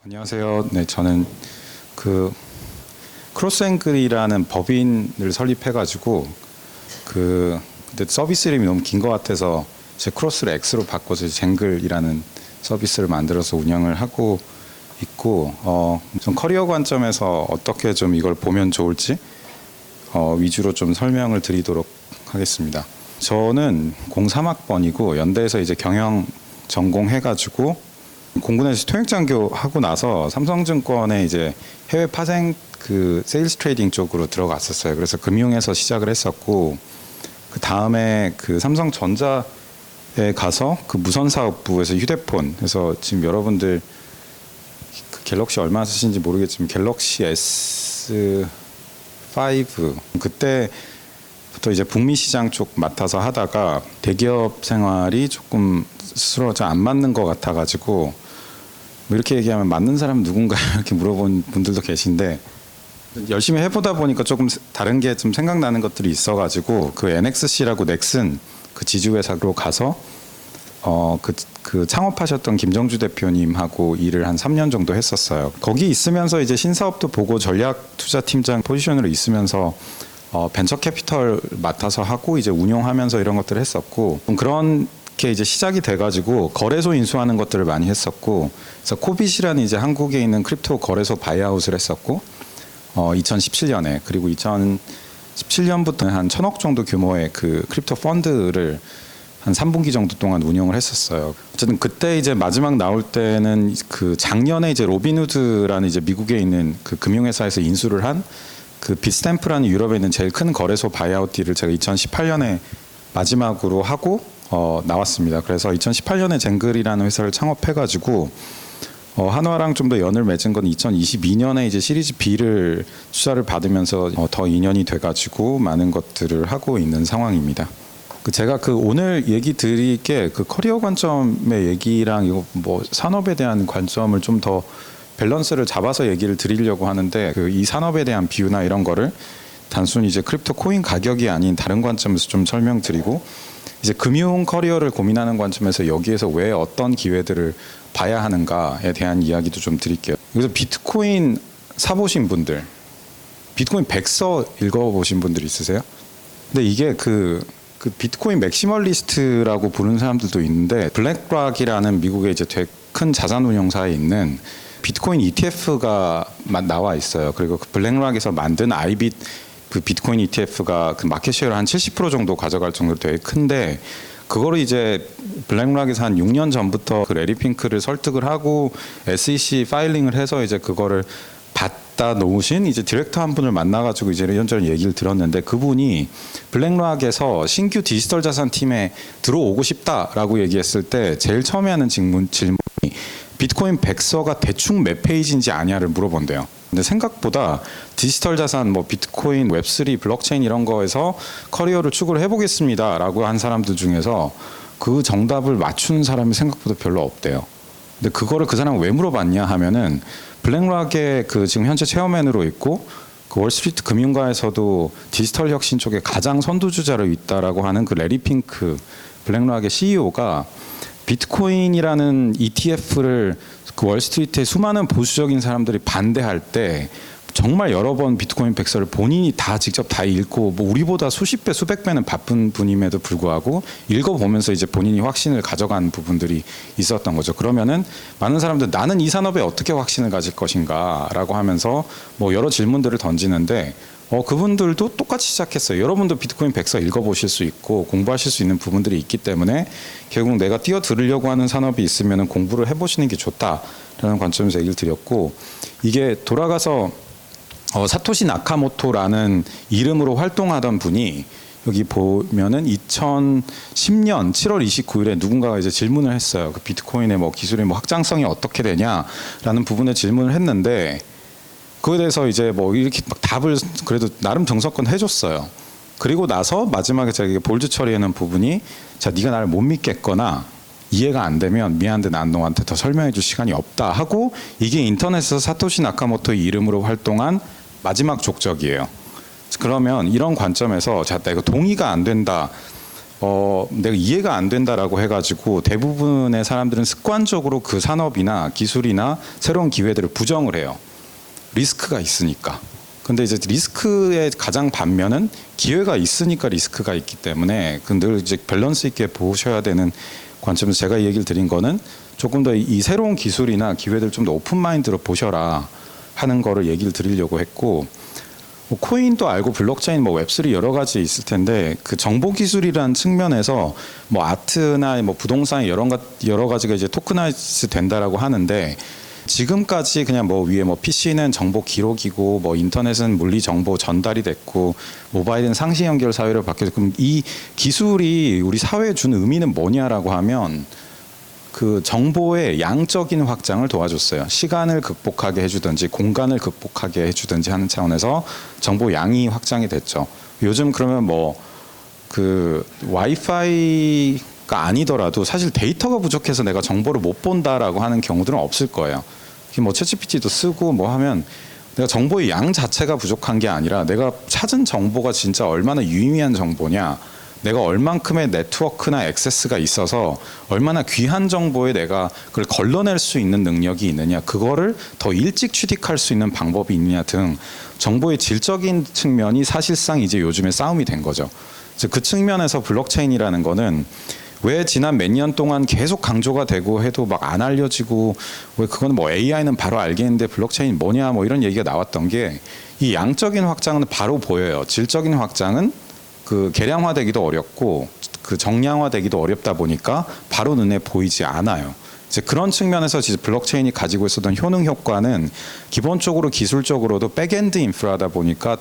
안녕하세요. 네, 저는 그 크로스앵글이라는 법인을 설립해가지고 근데 서비스 이름이 너무 긴 것 같아서 제 크로스를 X로 바꿔서 쟁글이라는 서비스를 만들어서 운영을 하고 있고 좀 커리어 관점에서 어떻게 좀 이걸 보면 좋을지 위주로 좀 설명을 드리도록 하겠습니다. 저는 03학번이고 연대에서 이제 경영 전공해가지고 공군에서 통역장교 하고 나서 삼성증권에 이제 해외 파생 그 세일스 트레이딩 쪽으로 들어갔었어요. 그래서 금융에서 시작을 했었고 그 다음에 그 삼성전자에 가서 그 무선사업부에서 휴대폰, 그래서 지금 여러분들 그 갤럭시 얼마 쓰시는지 모르겠지만 갤럭시 S5 그때부터 이제 북미 시장 쪽 맡아서 하다가 대기업 생활이 조금 스스로 좀 안 맞는 것 같아가지고 뭐 이렇게 얘기하면 맞는 사람 누군가 이렇게 물어본 분들도 계신데 열심히 해보다 보니까 조금 다른 게 좀 생각나는 것들이 있어가지고 그 NXC라고 넥슨 그 지주회사로 가서 그 창업하셨던 김정주 대표님하고 일을 한 3년 정도 했었어요. 거기 있으면서 이제 신사업도 보고 전략 투자팀장 포지션으로 있으면서 벤처 캐피털 맡아서 하고 이제 운용하면서 이런 것들을 했었고 그런 게 이제 시작이 돼가지고 거래소 인수하는 것들을 많이 했었고 그래서 코빗이라는 이제 한국에 있는 크립토 거래소 바이아웃을 했었고 2017년에 그리고 2017년부터 한 1,000억 정도 규모의 그 크립토 펀드를 한 3분기 정도 동안 운영을 했었어요. 어쨌든 그때 이제 마지막 나올 때는 그 작년에 이제 로빈후드라는 이제 미국에 있는 그 금융회사에서 인수를 한 그 빗스탬프라는 유럽에 있는 제일 큰 거래소 바이아웃 딜을 제가 2018년에 마지막으로 하고 나왔습니다. 그래서 2018년에 쟁글이라는 회사를 창업해가지고 한화랑 좀 더 연을 맺은 건 2022년에 이제 시리즈 B를 투자를 받으면서 더 인연이 돼가지고 많은 것들을 하고 있는 상황입니다. 제가 그 오늘 얘기 드릴 게 그 커리어 관점의 얘기랑 이거 뭐 산업에 대한 관점을 좀 더 밸런스를 잡아서 얘기를 드리려고 하는데 그 이 산업에 대한 비유나 이런 거를 단순히 이제 크립토 코인 가격이 아닌 다른 관점에서 좀 설명드리고 이제 금융 커리어를 고민하는 관점에서 여기에서 왜 어떤 기회들을 봐야 하는가에 대한 이야기도 좀 드릴게요. 그래서 비트코인 사보신 분들, 비트코인 백서 읽어보신 분들 있으세요? 근데 이게 그 비트코인 맥시멀리스트라고 부르는 사람들도 있는데 블랙락이라는 미국의 이제 되게 큰 자산운용사에 있는 비트코인 ETF가 나와 있어요. 그리고 그 블랙락에서 만든 아이빗 그 비트코인 ETF가 그 마켓 쉐어를 한 70% 정도 가져갈 정도로 되게 큰데 그거를 이제 블랙락에서 한 6년 전부터 그 레리 핑크를 설득을 하고 SEC 파일링을 해서 이제 그거를 받다 놓으신 이제 디렉터 한 분을 만나가지고 이제 이런저런 얘기를 들었는데 그분이 블랙락에서 신규 디지털 자산 팀에 들어오고 싶다라고 얘기했을 때 제일 처음에 하는 질문이 비트코인 백서가 대충 몇 페이지인지 아냐를 물어본대요. 근데 생각보다 디지털 자산, 뭐 비트코인, 웹3, 블록체인 이런 거에서 커리어를 추구를 해보겠습니다라고 한 사람들 중에서 그 정답을 맞추는 사람이 생각보다 별로 없대요. 근데 그거를 그 사람은 왜 물어봤냐 하면은 블랙락의 그 지금 현재 체어맨으로 있고 그 월스트리트 금융가에서도 디지털 혁신 쪽에 가장 선두주자로 있다라고 하는 그 레리 핑크 블랙락의 CEO가 비트코인이라는 ETF를 그 월스트리트의 수많은 보수적인 사람들이 반대할 때 정말 여러 번 비트코인 백서를 본인이 다 직접 다 읽고 뭐 우리보다 수십 배 수백 배는 바쁜 분임에도 불구하고 읽어보면서 이제 본인이 확신을 가져간 부분들이 있었던 거죠. 그러면은 많은 사람들 나는 이 산업에 어떻게 확신을 가질 것인가라고 하면서 뭐 여러 질문들을 던지는데 그분들도 똑같이 시작했어요. 여러분도 비트코인 백서 읽어보실 수 있고 공부하실 수 있는 부분들이 있기 때문에 결국 내가 뛰어들으려고 하는 산업이 있으면 공부를 해보시는 게 좋다라는 관점에서 얘기를 드렸고 이게 돌아가서 사토시 나카모토라는 이름으로 활동하던 분이 여기 보면은 2010년 7월 29일에 누군가가 이제 질문을 했어요. 그 비트코인의 뭐 기술의 뭐 확장성이 어떻게 되냐라는 부분에 질문을 했는데 그거에 대해서 이제 뭐 이렇게 막 답을 그래도 나름 정석권 해줬어요. 그리고 나서 마지막에 제가 볼드 처리하는 부분이 자 네가 나를 못 믿겠거나 이해가 안 되면 미안한데 난 너한테 더 설명해 줄 시간이 없다 하고 이게 인터넷에서 사토시 나카모토의 이름으로 활동한 마지막 족적이에요. 그러면 이런 관점에서 자 이거 동의가 안 된다 내가 이해가 안 된다라고 해가지고 대부분의 사람들은 습관적으로 그 산업이나 기술이나 새로운 기회들을 부정을 해요. 리스크가 있으니까. 근데 이제 리스크의 가장 반면은 기회가 있으니까 리스크가 있기 때문에 늘 이제 밸런스 있게 보셔야 되는 관점에서 제가 이 얘기를 드린 거는 조금 더 이 새로운 기술이나 기회들 좀 더 오픈 마인드로 보셔라 하는 거를 얘기를 드리려고 했고, 뭐 코인도 알고 블록체인, 뭐 웹3 여러 가지 있을 텐데 그 정보 기술이라는 측면에서 뭐 아트나 뭐 부동산 여러 가지가 이제 토크나이즈 된다라고 하는데, 지금까지 그냥 뭐 위에 뭐 PC는 정보 기록이고 뭐 인터넷은 물리 정보 전달이 됐고 모바일은 상시 연결 사회로 바뀌어서, 그럼 이 기술이 우리 사회에 주는 의미는 뭐냐라고 하면 그 정보의 양적인 확장을 도와줬어요. 시간을 극복하게 해주든지 공간을 극복하게 해주든지 하는 차원에서 정보 양이 확장이 됐죠. 요즘 그러면 뭐 그 와이파이가 아니더라도 사실 데이터가 부족해서 내가 정보를 못 본다라고 하는 경우들은 없을 거예요. 뭐 챗GPT도 쓰고 뭐 하면 내가 정보의 양 자체가 부족한 게 아니라 내가 찾은 정보가 진짜 얼마나 유의미한 정보냐, 내가 얼만큼의 네트워크나 액세스가 있어서 얼마나 귀한 정보에 내가 그걸 걸러낼 수 있는 능력이 있느냐, 그거를 더 일찍 취득할 수 있는 방법이 있느냐 등 정보의 질적인 측면이 사실상 이제 요즘에 싸움이 된 거죠. 그 측면에서 블록체인이라는 거는 왜 지난 몇 년 동안 계속 강조가 되고 해도 막 안 알려지고, 왜 그건 뭐 AI는 바로 알겠는데 블록체인 뭐냐 뭐 이런 얘기가 나왔던 게, 이 양적인 확장은 바로 보여요. 질적인 확장은 그 계량화되기도 어렵고 그 정량화되기도 어렵다 보니까 바로 눈에 보이지 않아요. 이제 그런 측면에서 이제 블록체인이 가지고 있었던 효능 효과는 기본적으로 기술적으로도 백엔드 인프라다 보니까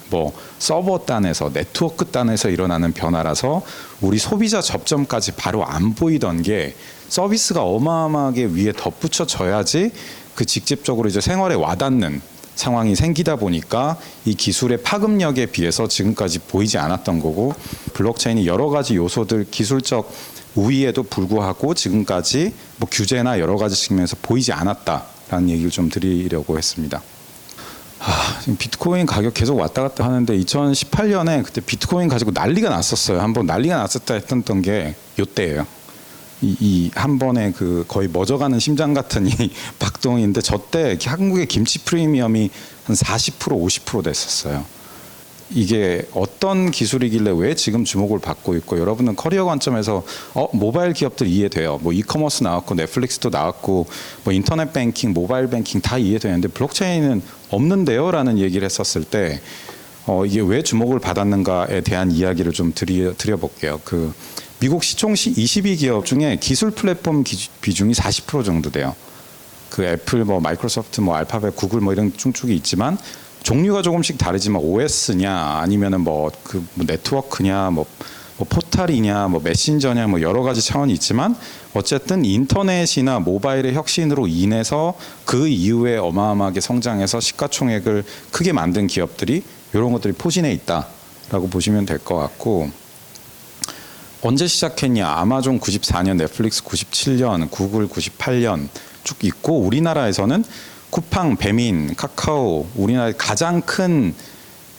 뭐 서버 단에서 네트워크 단에서 일어나는 변화라서 우리 소비자 접점까지 바로 안 보이던 게 서비스가 어마어마하게 위에 덧붙여져야지 그 직접적으로 이제 생활에 와닿는 상황이 생기다 보니까 이 기술의 파급력에 비해서 지금까지 보이지 않았던 거고, 블록체인이 여러 가지 요소들 기술적 우위에도 불구하고 지금까지 뭐 규제나 여러 가지 측면에서 보이지 않았다라는 얘기를 좀 드리려고 했습니다. 지금 비트코인 가격 계속 왔다 갔다 하는데 2018년에 그때 비트코인 가지고 난리가 났었어요. 한번 난리가 났었다 했던 게 요때예요. 이 한 번에 그 거의 멎어가는 심장 같은 이 박동인데, 저때 한국의 김치 프리미엄이 한 40% 50% 됐었어요. 이게 어떤 기술이길래 왜 지금 주목을 받고 있고, 여러분은 커리어 관점에서 모바일 기업들 이해돼요. 뭐 이커머스 나왔고 넷플릭스도 나왔고 뭐 인터넷 뱅킹, 모바일 뱅킹 다 이해되는데 블록체인은 없는데요라는 얘기를 했었을 때 이게 왜 주목을 받았는가에 대한 이야기를 좀 드려볼게요. 그 미국 시총 22기업 중에 기술 플랫폼 비중이 40% 정도 돼요. 그 애플, 뭐 마이크로소프트, 뭐 알파벳, 구글 뭐 이런 쭉쭉이 있지만 종류가 조금씩 다르지만 OS냐 아니면은 뭐 그 네트워크냐 뭐 포탈이냐 뭐 메신저냐 뭐 여러 가지 차원이 있지만 어쨌든 인터넷이나 모바일의 혁신으로 인해서 그 이후에 어마어마하게 성장해서 시가총액을 크게 만든 기업들이 이런 것들이 포진해 있다라고 보시면 될 것 같고, 언제 시작했냐? 아마존 94년, 넷플릭스 97년, 구글 98년 쭉 있고, 우리나라에서는 쿠팡, 배민, 카카오, 우리나라의 가장 큰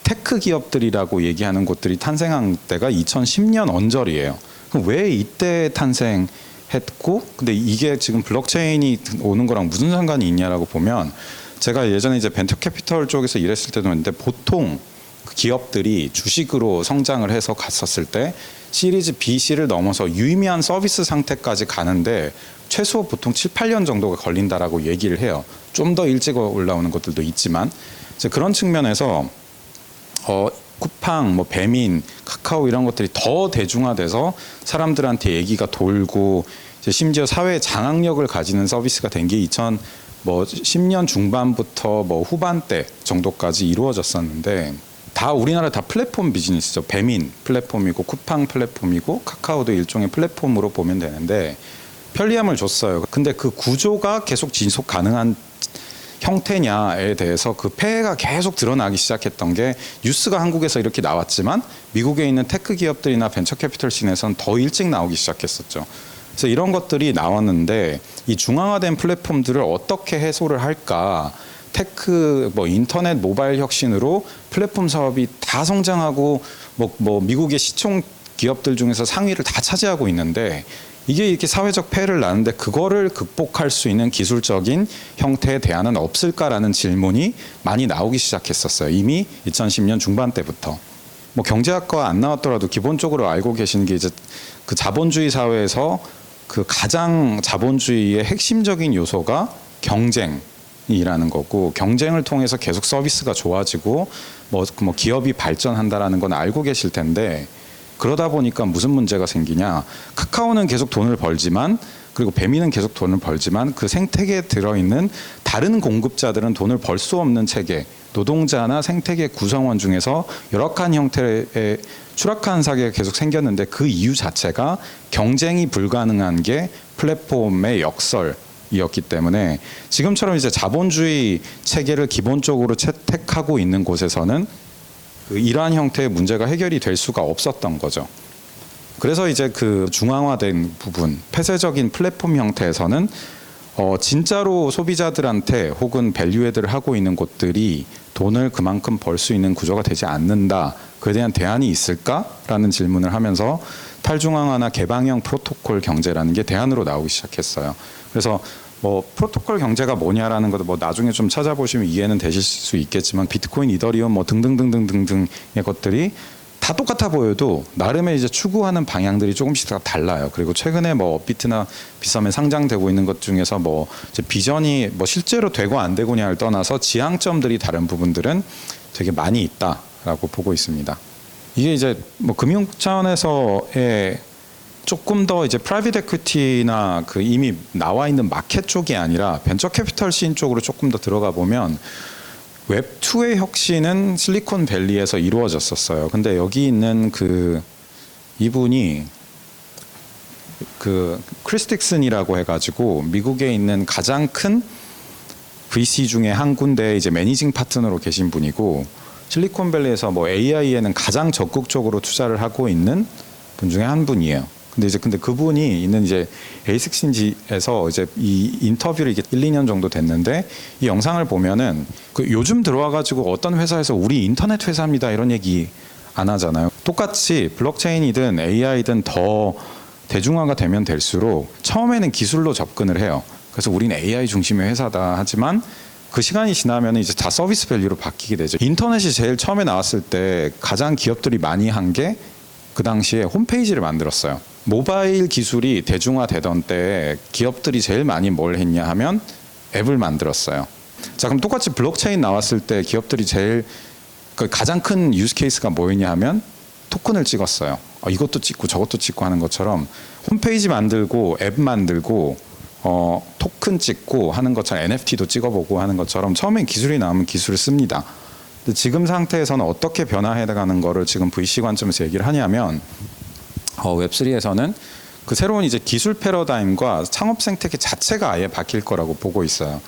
테크 기업들이라고 얘기하는 곳들이 탄생한 때가 2010년 언저리예요. 그럼 왜 이때 탄생했고, 근데 이게 지금 블록체인이 오는 거랑 무슨 상관이 있냐라고 보면, 제가 예전에 이제 벤처 캐피털 쪽에서 일했을 때도 있는데, 보통 기업들이 주식으로 성장을 해서 갔었을 때 시리즈 B, C를 넘어서 유의미한 서비스 상태까지 가는데 최소 보통 7, 8년 정도가 걸린다라고 얘기를 해요. 좀 더 일찍 올라오는 것들도 있지만, 이제 그런 측면에서 쿠팡, 뭐 배민, 카카오 이런 것들이 더 대중화돼서 사람들한테 얘기가 돌고, 이제 심지어 사회에 장악력을 가지는 서비스가 된 게 10년 중반부터 뭐 후반대 정도까지 이루어졌었는데, 다 우리나라 다 플랫폼 비즈니스죠. 배민 플랫폼이고 쿠팡 플랫폼이고 카카오도 일종의 플랫폼으로 보면 되는데 편리함을 줬어요. 근데 그 구조가 계속 지속 가능한 형태냐에 대해서 그 폐해가 계속 드러나기 시작했던 게, 뉴스가 한국에서 이렇게 나왔지만 미국에 있는 테크 기업들이나 벤처 캐피털 씬에서는 더 일찍 나오기 시작했었죠. 그래서 이런 것들이 나왔는데 이 중앙화된 플랫폼들을 어떻게 해소를 할까? 테크, 뭐 인터넷, 모바일 혁신으로 플랫폼 사업이 다 성장하고 뭐 미국의 시총 기업들 중에서 상위를 다 차지하고 있는데 이게 이렇게 사회적 폐해를 나는데 그거를 극복할 수 있는 기술적인 형태의 대안은 없을까라는 질문이 많이 나오기 시작했었어요. 이미 2010년 중반 때부터. 뭐 경제학과 안 나왔더라도 기본적으로 알고 계시는 게 이제 그 자본주의 사회에서 그 가장 자본주의의 핵심적인 요소가 경쟁이라는 거고, 경쟁을 통해서 계속 서비스가 좋아지고 뭐 기업이 발전한다라는 건 알고 계실 텐데, 그러다 보니까 무슨 문제가 생기냐. 카카오는 계속 돈을 벌지만, 그리고 배미는 계속 돈을 벌지만 그 생태계에 들어있는 다른 공급자들은 돈을 벌 수 없는 체계, 노동자나 생태계 구성원 중에서 열악한 형태의 추락한 사계가 계속 생겼는데, 그 이유 자체가 경쟁이 불가능한 게 플랫폼의 역설이었기 때문에 지금처럼 이제 자본주의 체계를 기본적으로 채택하고 있는 곳에서는 이러한 형태의 문제가 해결이 될 수가 없었던 거죠. 그래서 이제 그 중앙화된 부분, 폐쇄적인 플랫폼 형태에서는 진짜로 소비자들한테 혹은 밸류애드를 하고 있는 곳들이 돈을 그만큼 벌 수 있는 구조가 되지 않는다. 그에 대한 대안이 있을까라는 질문을 하면서 탈중앙화나 개방형 프로토콜 경제라는 게 대안으로 나오기 시작했어요. 그래서 뭐 프로토콜 경제가 뭐냐라는 것도 뭐 나중에 좀 찾아보시면 이해는 되실 수 있겠지만, 비트코인, 이더리움 뭐 등등등등등등의 것들이 다 똑같아 보여도 나름의 이제 추구하는 방향들이 조금씩 다 달라요. 그리고 최근에 뭐 업비트나 비썸에 상장되고 있는 것 중에서 뭐 이제 비전이 뭐 실제로 되고 안 되고냐를 떠나서 지향점들이 다른 부분들은 되게 많이 있다라고 보고 있습니다. 이게 이제 뭐 금융 차원에서의 조금 더 이제 프라이빗 에퀴티나 그 이미 나와 있는 마켓 쪽이 아니라 벤처 캐피털 씬 쪽으로 조금 더 들어가 보면, 웹2의 혁신은 실리콘밸리에서 이루어졌었어요. 근데 여기 있는 그 이분이 그 크리스 딕슨이라고 해가지고 미국에 있는 가장 큰 VC 중에 한 군데 이제 매니징 파트너로 계신 분이고, 실리콘밸리에서 뭐 AI에는 가장 적극적으로 투자를 하고 있는 분 중에 한 분이에요. 근데 그분이 있는 이제 에이식신지에서 이제 이 인터뷰를 이게 1, 2년 정도 됐는데, 이 영상을 보면은 그 요즘 들어와가지고 어떤 회사에서 우리 인터넷 회사입니다 이런 얘기 안 하잖아요. 똑같이 블록체인이든 AI든 더 대중화가 되면 될수록 처음에는 기술로 접근을 해요. 그래서 우리는 AI 중심의 회사다 하지만 그 시간이 지나면 이제 다 서비스 밸류로 바뀌게 되죠. 인터넷이 제일 처음에 나왔을 때 가장 기업들이 많이 한 게 그 당시에 홈페이지를 만들었어요. 모바일 기술이 대중화되던 때 기업들이 제일 많이 뭘 했냐 하면 앱을 만들었어요. 자, 그럼 똑같이 블록체인 나왔을 때 기업들이 제일 그 가장 큰 유스 케이스가 뭐였냐 하면 토큰을 찍었어요. 이것도 찍고 저것도 찍고 하는 것처럼 홈페이지 만들고 앱 만들고 토큰 찍고 하는 것처럼 NFT도 찍어보고 하는 것처럼 처음엔 기술이 나오면 기술을 씁니다. 근데 지금 상태에서는 어떻게 변화해가는 거를 지금 VC 관점에서 얘기를 하냐면, 웹3에서는 그 새로운 이제 기술 패러다임과 창업 생태계 자체가 아예 바뀔 거라고 보고 있어요.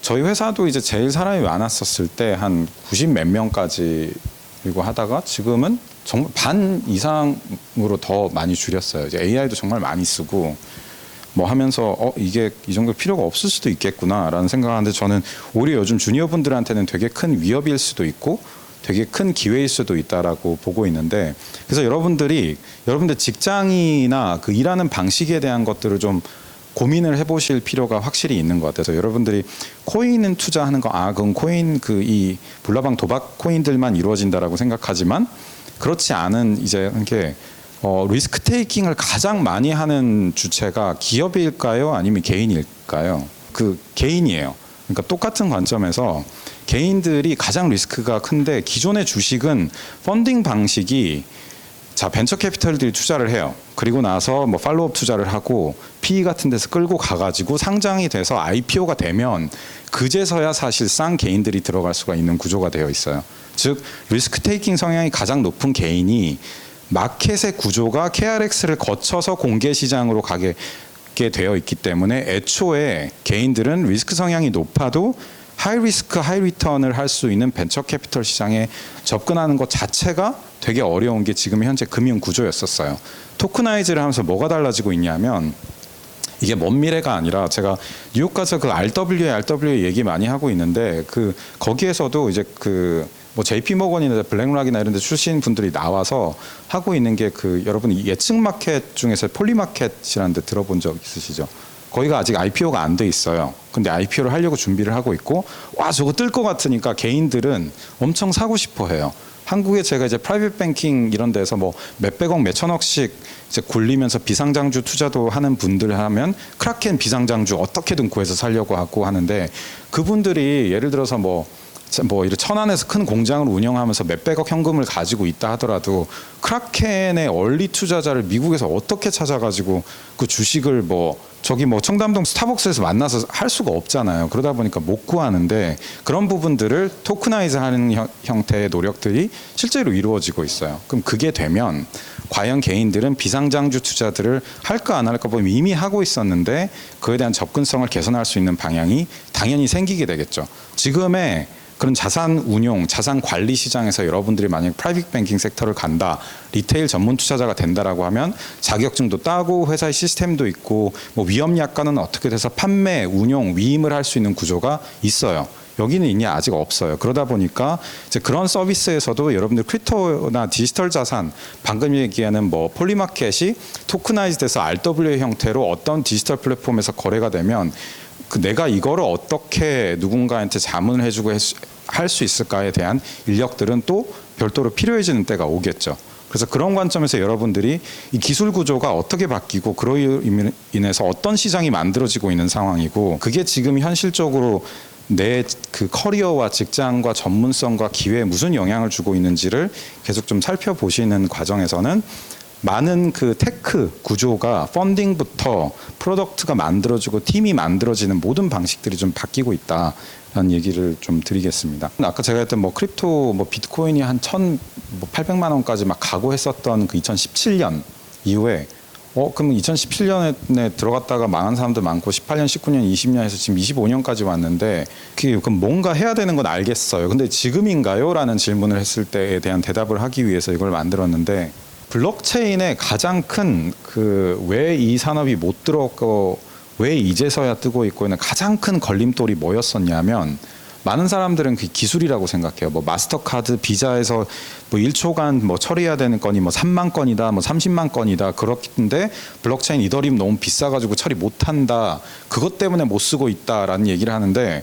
저희 회사도 이제 제일 사람이 많았었을 때 한 90 몇 명까지 그리고 하다가 지금은 정말 반 이상으로 더 많이 줄였어요. 이제 AI도 정말 많이 쓰고 뭐 하면서 이게 이 정도 필요가 없을 수도 있겠구나라는 생각하는데, 저는 오히려 요즘 주니어분들한테는 되게 큰 위협일 수도 있고 되게 큰 기회일 수도 있다라고 보고 있는데, 그래서 여러분들 직장이나 그 일하는 방식에 대한 것들을 좀 고민을 해보실 필요가 확실히 있는 것 같아서, 여러분들이 코인 투자하는 거, 그건 코인 이 불나방 도박 코인들만 이루어진다라고 생각하지만 그렇지 않은 이제 이렇게 리스크 테이킹을 가장 많이 하는 주체가 기업일까요? 아니면 개인일까요? 그 개인이에요. 그러니까 똑같은 관점에서 개인들이 가장 리스크가 큰데, 기존의 주식은 펀딩 방식이 자 벤처 캐피털들이 투자를 해요. 그리고 나서 뭐 팔로우업 투자를 하고 PE 같은 데서 끌고 가가지고 상장이 돼서 IPO가 되면 그제서야 사실상 개인들이 들어갈 수가 있는 구조가 되어 있어요. 즉 리스크 테이킹 성향이 가장 높은 개인이 마켓의 구조가 KRX를 거쳐서 공개 시장으로 가게 되어 있기 때문에 애초에 개인들은 리스크 성향이 높아도 하이 리스크 하이 리턴을 할 수 있는 벤처 캐피털 시장에 접근하는 것 자체가 되게 어려운 게 지금 현재 금융 구조였었어요. 토크나이즈를 하면서 뭐가 달라지고 있냐면, 이게 먼 미래가 아니라 제가 뉴욕 가서 그 RWA 얘기 많이 하고 있는데 그 거기에서도 이제 그 뭐 JP 모건이나 블랙락이나 이런 데 출신 분들이 나와서 하고 있는 게 그 여러분 예측 마켓 중에서 폴리마켓이라는 데 들어본 적 있으시죠? 거기가 아직 IPO가 안 돼 있어요. 근데 IPO를 하려고 준비를 하고 있고 와 저거 뜰 것 같으니까 개인들은 엄청 사고 싶어 해요. 한국에 제가 이제 프라이빗 뱅킹 이런 데서 뭐 몇백억 몇천억씩 이제 굴리면서 비상장주 투자도 하는 분들 하면 크라켄 비상장주 어떻게든 구해서 살려고 하고 하는데 그분들이 예를 들어서 뭐 이렇게 천안에서 큰 공장을 운영하면서 몇백억 현금을 가지고 있다 하더라도 크라켄의 얼리 투자자를 미국에서 어떻게 찾아가지고 그 주식을 뭐 저기 뭐 청담동 스타벅스에서 만나서 할 수가 없잖아요. 그러다 보니까 못 구하는데 그런 부분들을 토크나이즈하는 형태의 노력들이 실제로 이루어지고 있어요. 그럼 그게 되면 과연 개인들은 비상장주 투자들을 할까 안 할까 보면 이미 하고 있었는데 그에 대한 접근성을 개선할 수 있는 방향이 당연히 생기게 되겠죠. 지금의 그런 자산 운용, 자산 관리 시장에서 여러분들이 만약 프라이빗 뱅킹 섹터를 간다, 리테일 전문 투자자가 된다라고 하면 자격증도 따고 회사의 시스템도 있고 뭐 위험 약관은 어떻게 돼서 판매, 운용, 위임을 할 수 있는 구조가 있어요. 여기는 이미 아직 없어요. 그러다 보니까 이제 그런 서비스에서도 여러분들 크립토나 디지털 자산, 방금 얘기하는 뭐 폴리마켓이 토크나이즈돼서 RWA 형태로 어떤 디지털 플랫폼에서 거래가 되면 그 내가 이거를 어떻게 누군가한테 자문을 해주고 할 수 있을까에 대한 인력들은 또 별도로 필요해지는 때가 오겠죠. 그래서 그런 관점에서 여러분들이 이 기술 구조가 어떻게 바뀌고 그로 인해서 어떤 시장이 만들어지고 있는 상황이고 그게 지금 현실적으로 내 그 커리어와 직장과 전문성과 기회에 무슨 영향을 주고 있는지를 계속 좀 살펴보시는 과정에서는 많은 그 테크 구조가 펀딩부터 프로덕트가 만들어지고 팀이 만들어지는 모든 방식들이 좀 바뀌고 있다라는 얘기를 좀 드리겠습니다. 아까 제가 했던 뭐 크립토 뭐 비트코인이 한 1,800만 원까지 막 가고 했었던 그 2017년 이후에 그럼 2017년에 들어갔다가 망한 사람도 많고 18년, 19년, 20년에서 지금 25년까지 왔는데 그럼 뭔가 해야 되는 건 알겠어요. 근데 지금인가요? 라는 질문을 했을 때에 대한 대답을 하기 위해서 이걸 만들었는데 블록체인의 가장 큰 그 왜 이 산업이 못 들어왔고 왜 이제서야 뜨고 있고 있는 가장 큰 걸림돌이 뭐였었냐면 많은 사람들은 그 기술이라고 생각해요. 뭐 마스터카드, 비자에서 뭐 1초간 뭐 처리해야 되는 건이 뭐 3만 건이다, 뭐 30만 건이다. 그렇긴데 블록체인 이더리움 너무 비싸가지고 처리 못한다. 그것 때문에 못 쓰고 있다라는 얘기를 하는데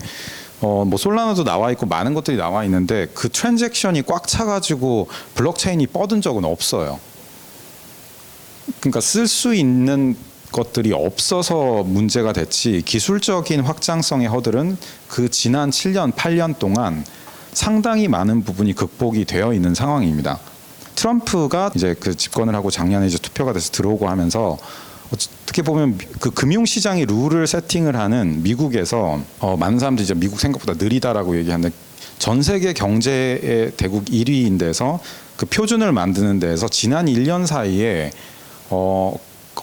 뭐 솔라나도 나와 있고 많은 것들이 나와 있는데 그 트랜잭션이 꽉 차가지고 블록체인이 뻗은 적은 없어요. 그러니까 쓸 수 있는 것들이 없어서 문제가 됐지 기술적인 확장성의 허들은 그 지난 7년, 8년 동안 상당히 많은 부분이 극복이 되어 있는 상황입니다. 트럼프가 이제 그 집권을 하고 작년에 이제 투표가 돼서 들어오고 하면서 어떻게 보면 그 금융시장의 룰을 세팅을 하는 미국에서 많은 사람들이 이제 미국 생각보다 느리다라고 얘기하는데 전 세계 경제의 대국 1위인 데서 그 표준을 만드는 데에서 지난 1년 사이에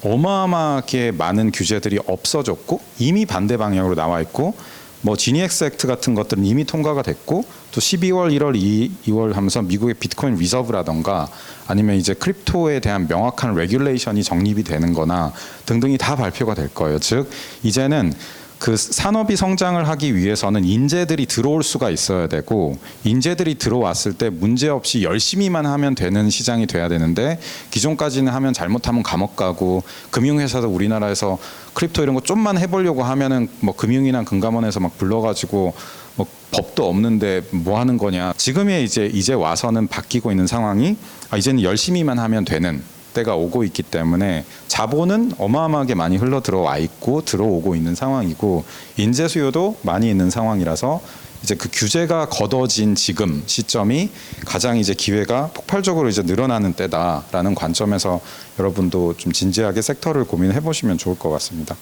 어마어마하게 많은 규제들이 없어졌고 이미 반대 방향으로 나와 있고 뭐 지니엑스 액트 같은 것들은 이미 통과가 됐고 또 12월, 1월, 2월 하면서 미국의 비트코인 리저브라던가 아니면 이제 크립토에 대한 명확한 레귤레이션이 정립이 되는 거나 등등이 다 발표가 될 거예요. 즉 이제는 그 산업이 성장을 하기 위해서는 인재들이 들어올 수가 있어야 되고 인재들이 들어왔을 때 문제없이 열심히만 하면 되는 시장이 돼야 되는데 기존까지는 하면 잘못하면 감옥 가고 금융회사도 우리나라에서 크립토 이런 거 좀만 해보려고 하면은 뭐 금융이나 금감원에서 막 불러가지고 뭐 법도 없는데 뭐 하는 거냐. 지금의 이제 와서는 바뀌고 있는 상황이 이제는 열심히만 하면 되는 때가 오고 있기 때문에 자본은 어마어마하게 많이 흘러 들어와 있고 들어오고 있는 상황이고 인재 수요도 많이 있는 상황이라서 이제 그 규제가 걷어진 지금 시점이 가장 이제 기회가 폭발적으로 이제 늘어나는 때다라는 관점에서 여러분도 좀 진지하게 섹터를 고민해 보시면 좋을 것 같습니다.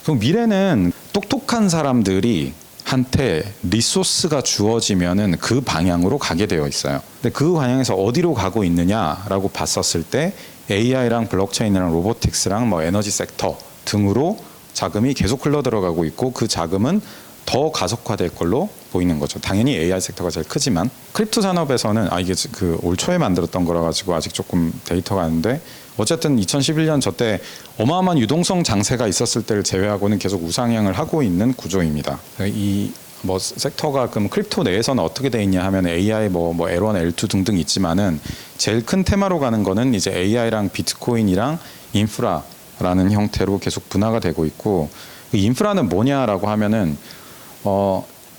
그럼 미래는 똑똑한 사람들이 한테 리소스가 주어지면은 그 방향으로 가게 되어 있어요. 근데 그 방향에서 어디로 가고 있느냐라고 봤었을 때 AI랑 블록체인이랑 로보틱스랑 뭐 에너지 섹터 등으로 자금이 계속 흘러 들어가고 있고 그 자금은 더 가속화될 걸로 보이는 거죠. 당연히 AI 섹터가 제일 크지만 크립토 산업에서는 이게 그 올 초에 만들었던 거라 가지고 아직 조금 데이터가 안 돼. 어쨌든 2011년 저때 어마어마한 유동성 장세가 있었을 때를 제외하고는 계속 우상향을 하고 있는 구조입니다. 이 뭐 섹터가 그럼 크립토 내에서는 어떻게 돼 있냐 하면 AI 뭐 L1, L2 등등 있지만은 제일 큰 테마로 가는 거는 이제 AI랑 비트코인이랑 인프라라는 형태로 계속 분화가 되고 있고, 그 인프라는 뭐냐라고 하면은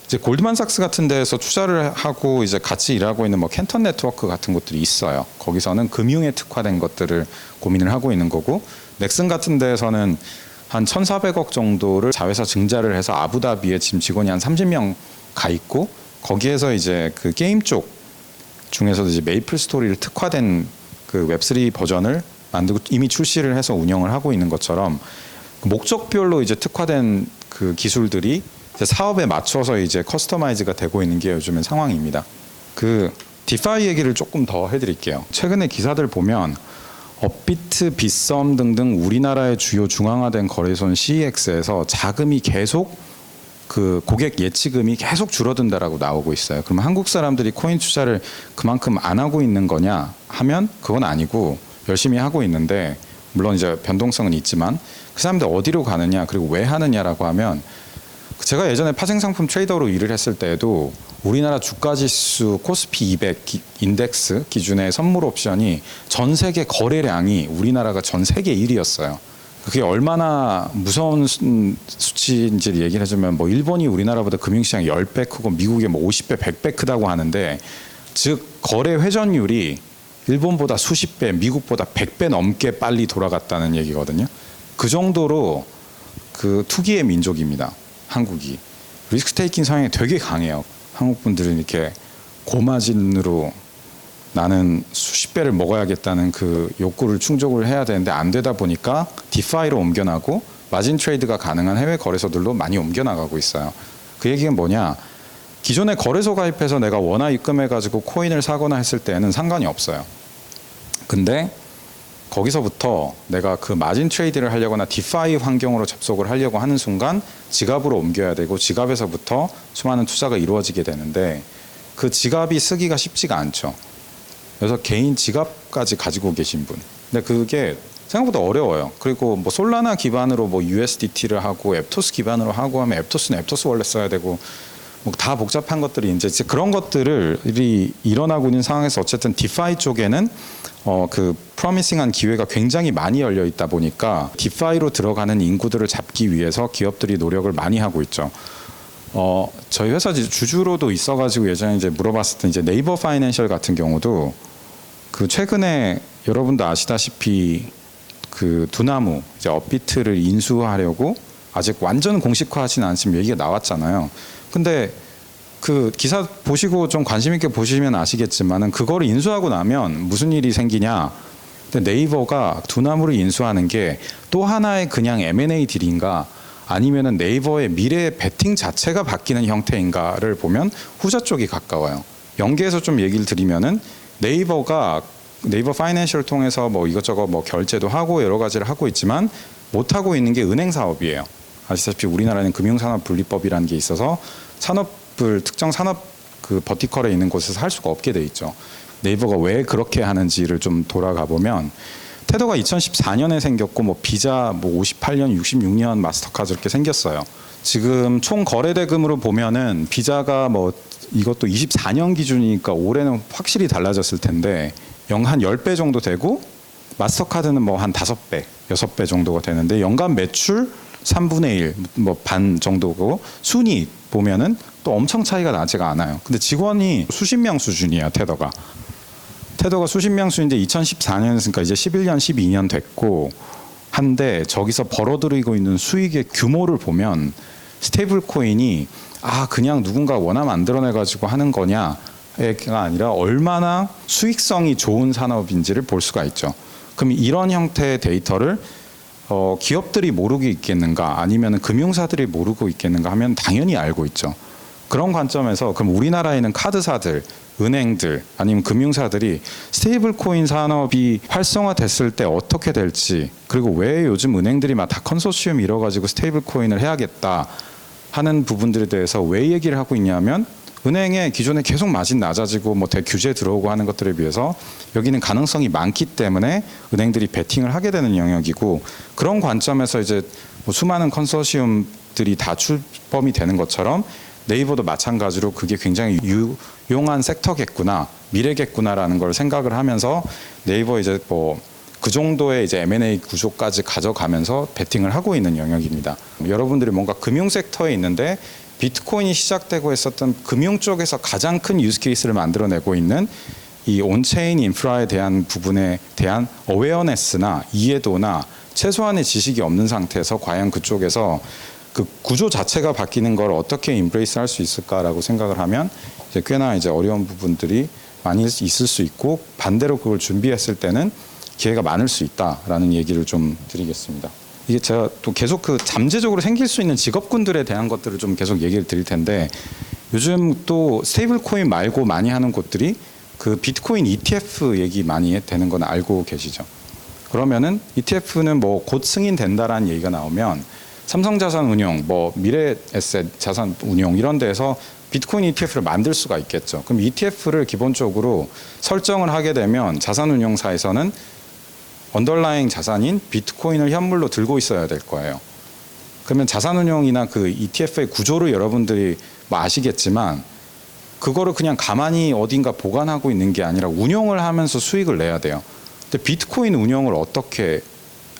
이제 골드만삭스 같은 데에서 투자를 하고 이제 같이 일하고 있는 뭐 캔턴 네트워크 같은 것들이 있어요. 거기서는 금융에 특화된 것들을 고민을 하고 있는 거고, 넥슨 같은 데에서는 한 1,400억 정도를 자회사 증자를 해서 아부다비에 지금 직원이 한 30명 가 있고, 거기에서 이제 그 게임 쪽 중에서도 이제 메이플 스토리를 특화된 그 웹3 버전을 만들고 이미 출시를 해서 운영을 하고 있는 것처럼 목적별로 이제 특화된 그 기술들이 이제 사업에 맞춰서 이제 커스터마이즈가 되고 있는 게 요즘의 상황입니다. 그 디파이 얘기를 조금 더 해드릴게요. 최근에 기사들 보면 업비트, 빗썸 등등 우리나라의 주요 중앙화된 거래소인 CEX에서 자금이 계속 그 고객 예치금이 계속 줄어든다라고 나오고 있어요. 그럼 한국 사람들이 코인 투자를 그만큼 안 하고 있는 거냐 하면 그건 아니고 열심히 하고 있는데, 물론 이제 변동성은 있지만 그 사람들 어디로 가느냐 그리고 왜 하느냐라고 하면, 제가 예전에 파생상품 트레이더로 일을 했을 때에도 우리나라 주가지수 코스피 200 인덱스 기준의 선물 옵션이 전 세계 거래량이 우리나라가 전 세계 1위였어요. 그게 얼마나 무서운 수치인지를 얘기를 해주면, 뭐 일본이 우리나라보다 금융시장 10배 크고 미국이 뭐 50배, 100배 크다고 하는데, 즉 거래 회전율이 일본보다 수십 배, 미국보다 100배 넘게 빨리 돌아갔다는 얘기거든요. 그 정도로 그 투기의 민족입니다. 한국이. 리스크 테이킹 성향이 되게 강해요. 한국 분들은 이렇게 고마진으로 나는 수십 배를 먹어야겠다는 그 욕구를 충족을 해야 되는데 안 되다 보니까 디파이로 옮겨나고 마진 트레이드가 가능한 해외 거래소들로 많이 옮겨나가고 있어요. 그 얘기는 뭐냐? 기존에 거래소 가입해서 내가 원화 입금해가지고 코인을 사거나 했을 때는 상관이 없어요. 근데 거기서부터 내가 그 마진 트레이드를 하려거나 디파이 환경으로 접속을 하려고 하는 순간 지갑으로 옮겨야 되고, 지갑에서부터 수많은 투자가 이루어지게 되는데 그 지갑이 쓰기가 쉽지가 않죠. 그래서 개인 지갑까지 가지고 계신 분. 근데 그게 생각보다 어려워요. 그리고 뭐 솔라나 기반으로 뭐 USDT를 하고 앱토스 기반으로 하고 하면 앱토스는 앱토스 원래 써야 되고 뭐 다 복잡한 것들이 이제 그런 것들이 일어나고 있는 상황에서 어쨌든 디파이 쪽에는 그 프로미싱한 기회가 굉장히 많이 열려 있다 보니까 디파이로 들어가는 인구들을 잡기 위해서 기업들이 노력을 많이 하고 있죠. 저희 회사 주주로도 있어가지고 예전에 이제 물어봤을 때 이제 네이버 파이낸셜 같은 경우도 그 최근에 여러분도 아시다시피 그 두나무 이제 업비트를 인수하려고 아직 완전 공식화하진 않지만 얘기가 나왔잖아요. 근데 그 기사 보시고 좀 관심 있게 보시면 아시겠지만은 그거를 인수하고 나면 무슨 일이 생기냐? 근데 네이버가 두나무를 인수하는 게 또 하나의 그냥 M&A 딜인가 아니면은 네이버의 미래 베팅 자체가 바뀌는 형태인가를 보면 후자 쪽이 가까워요. 연계해서 좀 얘기를 드리면은 네이버 파이낸셜을 통해서 뭐 이것저것 뭐 결제도 하고 여러 가지를 하고 있지만 못 하고 있는 게 은행 사업이에요. 아시다시피 우리나라는 금융산업 분리법이라는 게 있어서 산업을 특정 산업 그 버티컬에 있는 곳에서 할 수가 없게 돼 있죠. 네이버가 왜 그렇게 하는지를 좀 돌아가 보면 테더가 2014년에 생겼고 뭐 비자 뭐 58년, 66년 마스터카드 이렇게 생겼어요. 지금 총 거래 대금으로 보면은 비자가 뭐 이것도 24년 기준이니까 올해는 확실히 달라졌을 텐데 한 10배 정도 되고, 마스터카드는 뭐 한 5배, 6배 정도가 되는데 연간 매출 3분의 1, 뭐 반 정도고, 순위 보면은 또 엄청 차이가 나지가 않아요. 근데 직원이 수십 명 수준이에요, 테더가 수십 명 수준인데 2014년이니까 이제 11년, 12년 됐고 한데 저기서 벌어들이고 있는 수익의 규모를 보면 스테이블 코인이 그냥 누군가 원화 만들어내가지고 하는 거냐가 아니라 얼마나 수익성이 좋은 산업인지를 볼 수가 있죠. 그럼 이런 형태의 데이터를 기업들이 모르고 있겠는가 아니면 금융사들이 모르고 있겠는가 하면 당연히 알고 있죠. 그런 관점에서 그럼 우리나라에는 카드사들, 은행들 아니면 금융사들이 스테이블 코인 산업이 활성화됐을 때 어떻게 될지, 그리고 왜 요즘 은행들이 막 다 컨소시엄 이뤄가지고 스테이블 코인을 해야겠다 하는 부분들에 대해서 왜 얘기를 하고 있냐면 은행에 기존에 계속 마진 낮아지고 뭐 대규제 들어오고 하는 것들에 비해서 여기는 가능성이 많기 때문에 은행들이 베팅을 하게 되는 영역이고 그런 관점에서 이제 뭐 수많은 컨소시엄들이 다 출범이 되는 것처럼 네이버도 마찬가지로 그게 굉장히 유용한 섹터겠구나 미래겠구나라는 걸 생각을 하면서 네이버 이제 뭐 그 정도의 이제 M&A 구조까지 가져가면서 베팅을 하고 있는 영역입니다. 여러분들이 뭔가 금융 섹터에 있는데 비트코인이 시작되고 했었던 금융 쪽에서 가장 큰 유스 케이스를 만들어내고 있는 이 온체인 인프라에 대한 부분에 대한 어웨어네스나 이해도나 최소한의 지식이 없는 상태에서 과연 그쪽에서 그 구조 자체가 바뀌는 걸 어떻게 임브레이스 할 수 있을까라고 생각을 하면 이제 꽤나 이제 어려운 부분들이 많이 있을 수 있고 반대로 그걸 준비했을 때는 기회가 많을 수 있다라는 얘기를 좀 드리겠습니다. 이게 제가 또 계속 그 잠재적으로 생길 수 있는 직업군들에 대한 것들을 좀 계속 얘기를 드릴 텐데 요즘 또 스테이블 코인 말고 많이 하는 곳들이 그 비트코인 ETF 얘기 많이 되는 건 알고 계시죠? 그러면은 ETF는 뭐 곧 승인된다라는 얘기가 나오면 삼성자산운용, 뭐 미래에셋 자산운용 이런 데에서 비트코인 ETF를 만들 수가 있겠죠. 그럼 ETF를 기본적으로 설정을 하게 되면 자산운용사에서는 언더라잉 자산인 비트코인을 현물로 들고 있어야 될 거예요. 그러면 자산운용이나 그 ETF의 구조를 여러분들이 뭐 아시겠지만 그거를 그냥 가만히 어딘가 보관하고 있는 게 아니라 운용을 하면서 수익을 내야 돼요. 근데 비트코인 운용을 어떻게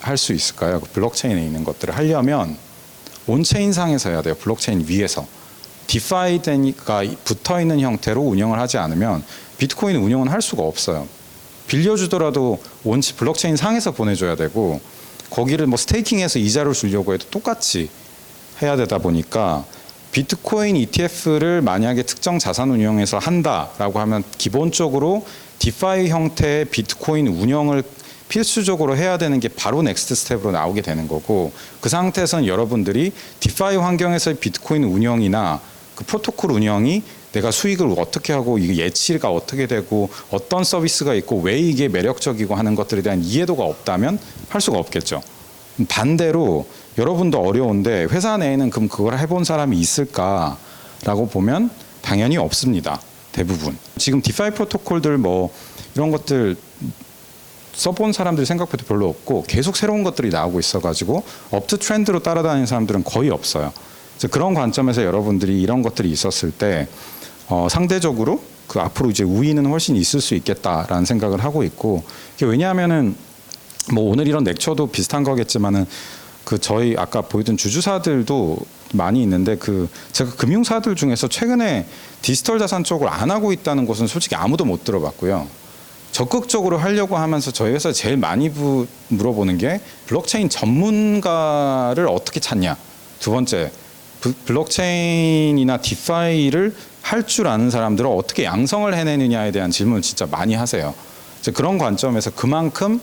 할 수 있을까요? 블록체인에 있는 것들을 하려면 온체인상에서 해야 돼요. 블록체인 위에서. 디파이가 붙어 있는 형태로 운영을 하지 않으면 비트코인 운영은 할 수가 없어요. 빌려주더라도 원치 블록체인 상에서 보내줘야 되고 거기를 뭐 스테이킹해서 이자를 주려고 해도 똑같이 해야 되다 보니까 비트코인 ETF를 만약에 특정 자산 운용에서 한다라고 하면 기본적으로 디파이 형태의 비트코인 운영을 필수적으로 해야 되는 게 바로 넥스트 스텝으로 나오게 되는 거고 그 상태에서는 여러분들이 디파이 환경에서의 비트코인 운영이나 그 프로토콜 운영이 내가 수익을 어떻게 하고 이게 예치가 어떻게 되고 어떤 서비스가 있고 왜 이게 매력적이고 하는 것들에 대한 이해도가 없다면 할 수가 없겠죠. 반대로 여러분도 어려운데 회사 내에는 그럼 그걸 해본 사람이 있을까라고 보면 당연히 없습니다. 대부분. 지금 디파이 프로토콜들 뭐 이런 것들 써본 사람들이 생각보다 별로 없고 계속 새로운 것들이 나오고 있어가지고 업투 트렌드로 따라다니는 사람들은 거의 없어요. 그래서 그런 관점에서 여러분들이 이런 것들이 있었을 때 상대적으로 그 앞으로 이제 우위는 훨씬 있을 수 있겠다라는 생각을 하고 있고 왜냐하면은 뭐 오늘 이런 렉처도 비슷한 거겠지만은 그 저희 아까 보이던 주주사들도 많이 있는데 그 제가 금융사들 중에서 최근에 디지털 자산 쪽을 안 하고 있다는 곳은 솔직히 아무도 못 들어봤고요. 적극적으로 하려고 하면서 저희 회사에 제일 많이 물어보는 게 블록체인 전문가를 어떻게 찾냐. 두 번째, 블록체인이나 디파이를 할 줄 아는 사람들을 어떻게 양성을 해내느냐에 대한 질문을 진짜 많이 하세요. 그런 관점에서 그만큼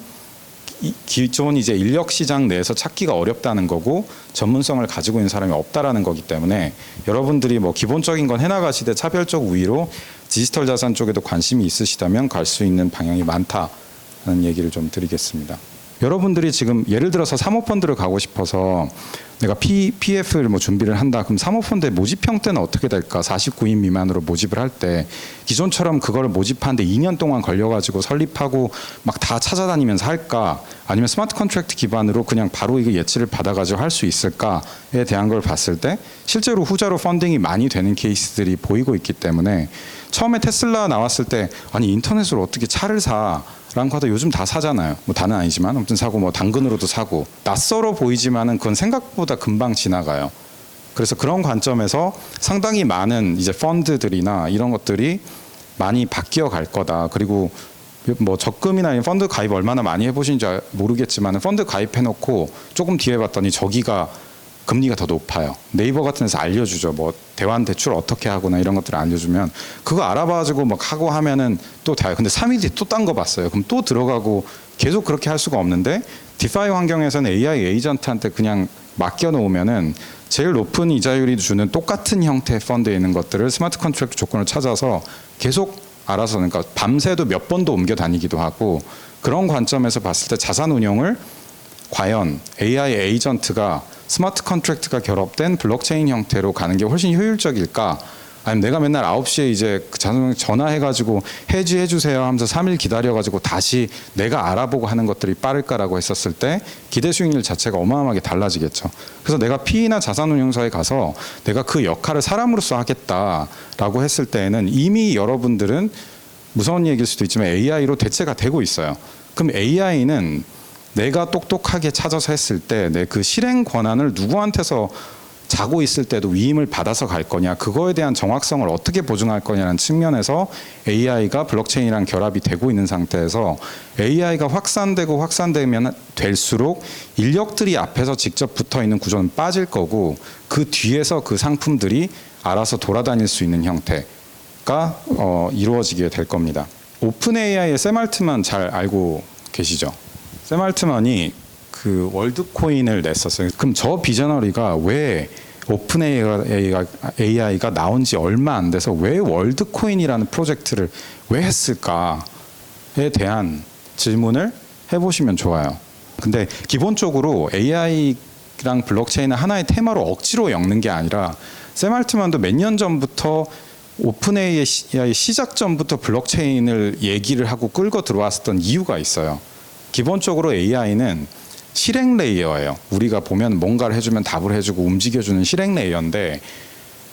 기존 이제 인력 시장 내에서 찾기가 어렵다는 거고 전문성을 가지고 있는 사람이 없다라는 거기 때문에 여러분들이 뭐 기본적인 건 해나가시되 차별적 우위로 디지털 자산 쪽에도 관심이 있으시다면 갈 수 있는 방향이 많다는 얘기를 좀 드리겠습니다. 여러분들이 지금 예를 들어서 사모펀드를 가고 싶어서 내가 PF를 뭐 준비를 한다. 그럼 사모펀드의 모집 형태는 어떻게 될까? 49인 미만으로 모집을 할 때 기존처럼 그걸 모집하는데 2년 동안 걸려가지고 설립하고 막 다 찾아다니면서 할까? 아니면 스마트 컨트랙트 기반으로 그냥 바로 이거 예치를 받아가지고 할 수 있을까에 대한 걸 봤을 때 실제로 후자로 펀딩이 많이 되는 케이스들이 보이고 있기 때문에 처음에 테슬라 나왔을 때 아니 인터넷으로 어떻게 차를 사? 라는 거다 요즘 다 사잖아요. 뭐 다는 아니지만 아무튼 사고 뭐 당근으로도 사고 낯설어 보이지만은 그건 생각보다 금방 지나가요. 그래서 그런 관점에서 상당히 많은 이제 펀드들이나 이런 것들이 많이 바뀌어 갈 거다. 그리고 뭐 적금이나 펀드 가입 얼마나 많이 해보신지 모르겠지만 펀드 가입해놓고 조금 뒤에 봤더니 저기가 금리가 더 높아요. 네이버 같은 데서 알려주죠. 뭐 대환 대출 어떻게 하거나 이런 것들을 알려주면 그거 알아봐가지고 막 하고 하면은 또 다요. 근데 3일 뒤에 또 딴 거 봤어요. 그럼 또 들어가고 계속 그렇게 할 수가 없는데 디파이 환경에서는 AI 에이전트한테 그냥 맡겨놓으면은 제일 높은 이자율이 주는 똑같은 형태의 펀드에 있는 것들을 스마트 컨트랙트 조건을 찾아서 계속 알아서 그러니까 밤새도 몇 번도 옮겨 다니기도 하고 그런 관점에서 봤을 때 자산 운용을 과연 AI 에이전트가 스마트 컨트랙트가 결합된 블록체인 형태로 가는 게 훨씬 효율적일까? 아니면 내가 맨날 9시에 이제 그 자산운용 전화해가지고 해지해 주세요 하면서 3일 기다려가지고 다시 내가 알아보고 하는 것들이 빠를까라고 했었을 때 기대 수익률 자체가 어마어마하게 달라지겠죠. 그래서 내가 PE나 자산운용사에 가서 내가 그 역할을 사람으로서 하겠다라고 했을 때에는 이미 여러분들은 무서운 얘기일 수도 있지만 AI로 대체가 되고 있어요. 그럼 AI는 내가 똑똑하게 찾아서 했을 때 내 그 실행 권한을 누구한테서 자고 있을 때도 위임을 받아서 갈 거냐, 그거에 대한 정확성을 어떻게 보증할 거냐는 측면에서 AI가 블록체인이랑 결합이 되고 있는 상태에서 AI가 확산되고 확산되면 될수록 인력들이 앞에서 직접 붙어 있는 구조는 빠질 거고 그 뒤에서 그 상품들이 알아서 돌아다닐 수 있는 형태가 이루어지게 될 겁니다. 오픈 AI의 샘 알트만 잘 알고 계시죠? 샘 알트만이 그 월드코인을 냈었어요. 그럼 저 비저너리가 왜 오픈 AI가 나온 지 얼마 안 돼서 왜 월드코인이라는 프로젝트를 왜 했을까에 대한 질문을 해보시면 좋아요. 근데 기본적으로 AI랑 블록체인은 하나의 테마로 억지로 엮는 게 아니라 샘 알트만도 몇 년 전부터 오픈 AI 시작전부터 블록체인을 얘기를 하고 끌고 들어왔었던 이유가 있어요. 기본적으로 AI는 실행 레이어예요. 우리가 보면 뭔가를 해주면 답을 해주고 움직여주는 실행 레이어인데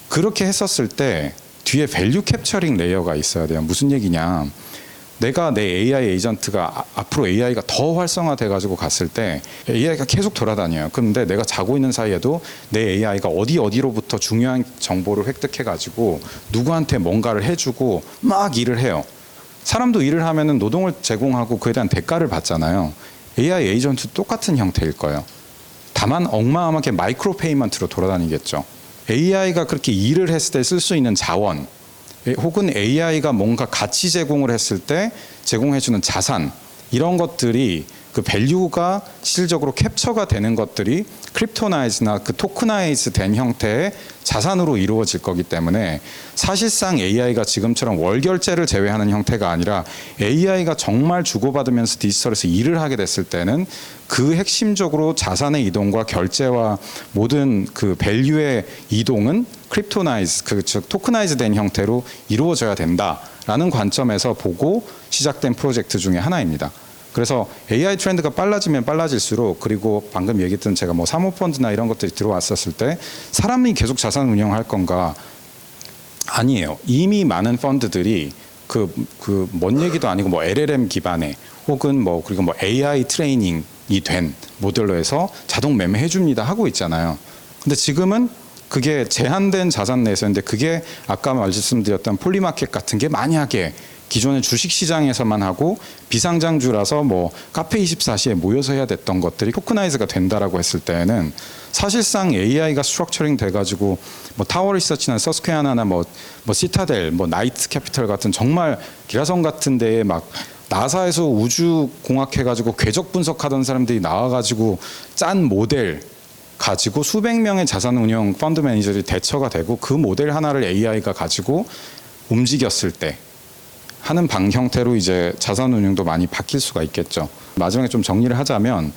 그렇게 했었을 때 뒤에 밸류 캡처링 레이어가 있어야 돼요. 무슨 얘기냐? 내가 내 AI 에이전트가 앞으로 AI가 더 활성화돼 가지고 갔을 때 AI가 계속 돌아다녀요. 그런데 내가 자고 있는 사이에도 내 AI가 어디로부터 중요한 정보를 획득해 가지고 누구한테 뭔가를 해주고 막 일을 해요. 사람도 일을 하면은 노동을 제공하고 그에 대한 대가를 받잖아요. AI 에이전트 똑같은 형태일 거예요. 다만 어마어마하게 마이크로 페이먼트로 돌아다니겠죠. AI가 그렇게 일을 했을 때 쓸 수 있는 자원 혹은 AI가 뭔가 가치 제공을 했을 때 제공해주는 자산 이런 것들이 그 밸류가 실질적으로 캡처가 되는 것들이 크립토나이즈나 그 토크나이즈 된 형태의 자산으로 이루어질 거기 때문에 사실상 AI가 지금처럼 월결제를 제외하는 형태가 아니라 AI가 정말 주고받으면서 디지털에서 일을 하게 됐을 때는 그 핵심적으로 자산의 이동과 결제와 모든 그 밸류의 이동은 크립토나이즈 즉 토크나이즈 된 형태로 이루어져야 된다라는 관점에서 보고 시작된 프로젝트 중에 하나입니다. 그래서 AI 트렌드가 빨라지면 빨라질수록 그리고 방금 얘기했던 제가 뭐 사모펀드나 이런 것들이 들어왔었을 때 사람이 계속 자산 운영할 건가? 아니에요. 이미 많은 펀드들이 뭔 얘기도 아니고 뭐 LLM 기반의 혹은 뭐 그리고 뭐 AI 트레이닝이 된 모델로 해서 자동 매매해 줍니다 하고 있잖아요. 근데 지금은 그게 제한된 자산 내에서인데 그게 아까 말씀드렸던 폴리마켓 같은 게 만약에 기존의 주식시장에서만 하고 비상장주라서 뭐 카페24시에 모여서 해야 됐던 것들이 토크나이즈가 된다라고 했을 때는 사실상 AI가 스트럭처링 돼가지고 뭐 타워 리서치나 서스퀘어나나 뭐 시타델, 뭐 나이트 캐피털 같은 정말 기라성 같은 데에 막 나사에서 우주 공학 해가지고 궤적 분석하던 사람들이 나와가지고 짠 모델 가지고 수백 명의 자산운용 펀드 매니저들이 대처가 되고 그 모델 하나를 AI가 가지고 움직였을 때 하는 방 형태로 이제 자산 운용도 많이 바뀔 수가 있겠죠. 마지막에 좀 정리를 하자면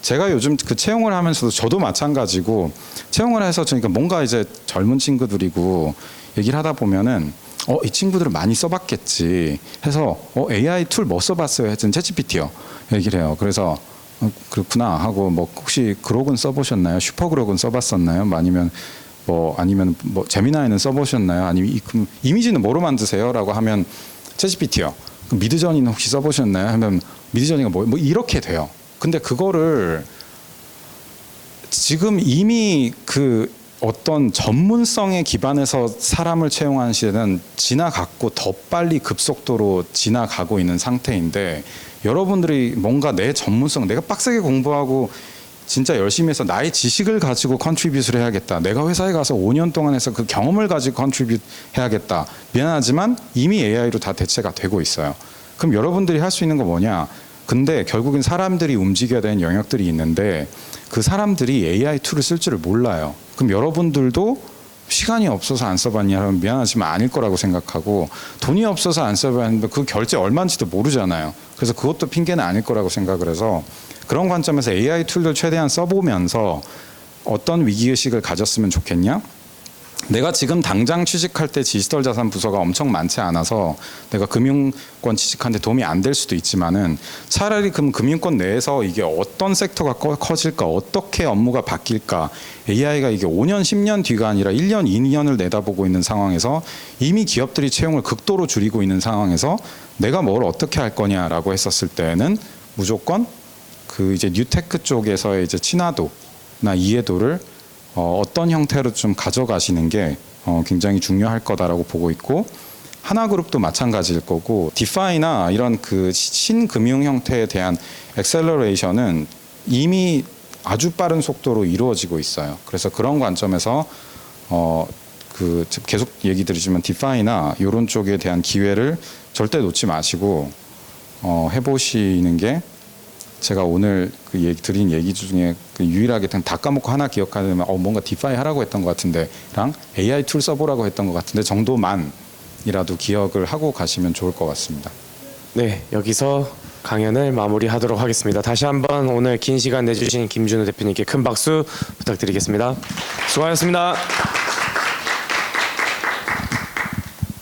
제가 요즘 그 채용을 하면서도 저도 마찬가지고 채용을 해서 그러니까 뭔가 이제 젊은 친구들이고 얘기를 하다 보면은 이 친구들은 많이 써봤겠지 해서 AI 툴 뭐 써봤어요 했더니 챗GPT요 얘기를 해요. 그래서 그렇구나 하고 뭐 혹시 그록은 써보셨나요? 슈퍼그록은 써봤었나요? 아니면 제미나이는 써보셨나요? 아니면 그럼 이미지는 뭐로 만드세요?라고 하면 챗GPT요. 그럼 미드저니는 혹시 써보셨나요? 하면 미드저니가 뭐 이렇게 돼요. 근데 그거를 지금 이미 그 어떤 전문성에 기반해서 사람을 채용하는 시대는 지나갔고 더 빨리 급속도로 지나가고 있는 상태인데 여러분들이 뭔가 내 전문성, 내가 빡세게 공부하고 진짜 열심히 해서 나의 지식을 가지고 컨트리뷰트를 해야겠다. 내가 회사에 가서 5년 동안 해서 그 경험을 가지고 컨트리뷰트 해야겠다. 미안하지만 이미 AI로 다 대체가 되고 있어요. 그럼 여러분들이 할 수 있는 거 뭐냐? 근데 결국엔 사람들이 움직여야 되는 영역들이 있는데 그 사람들이 AI 툴을 쓸 줄을 몰라요. 그럼 여러분들도 시간이 없어서 안 써봤냐 하면 미안하지만 아닐 거라고 생각하고 돈이 없어서 안 써봤는데 그 결제 얼마인지도 모르잖아요. 그래서 그것도 핑계는 아닐 거라고 생각을 해서 그런 관점에서 AI 툴들 최대한 써보면서 어떤 위기의식을 가졌으면 좋겠냐? 내가 지금 당장 취직할 때 디지털 자산 부서가 엄청 많지 않아서 내가 금융권 취직하는데 도움이 안 될 수도 있지만은 차라리 그럼 금융권 내에서 이게 어떤 섹터가 커질까, 어떻게 업무가 바뀔까, AI가 이게 5년, 10년 뒤가 아니라 1년, 2년을 내다보고 있는 상황에서 이미 기업들이 채용을 극도로 줄이고 있는 상황에서 내가 뭘 어떻게 할 거냐라고 했었을 때는 무조건 그 이제 뉴테크 쪽에서의 이제 친화도나 이해도를 어떤 형태로 좀 가져가시는 게 굉장히 중요할 거다라고 보고 있고, 하나그룹도 마찬가지일 거고, 디파이나 이런 그 신금융 형태에 대한 엑셀러레이션은 이미 아주 빠른 속도로 이루어지고 있어요. 그래서 그런 관점에서 그 계속 얘기 드리지만 디파이나 이런 쪽에 대한 기회를 절대 놓지 마시고 해보시는 게, 제가 오늘 그 드린 얘기 중에 그 유일하게 다 까먹고 하나 기억하면 뭔가 디파이 하라고 했던 것 같은데랑 AI 툴 써보라고 했던 것 같은데 정도만이라도 기억을 하고 가시면 좋을 것 같습니다. 네, 여기서 강연을 마무리하도록 하겠습니다. 다시 한번 오늘 긴 시간 내주신 김준우 대표님께 큰 박수 부탁드리겠습니다. 수고하셨습니다.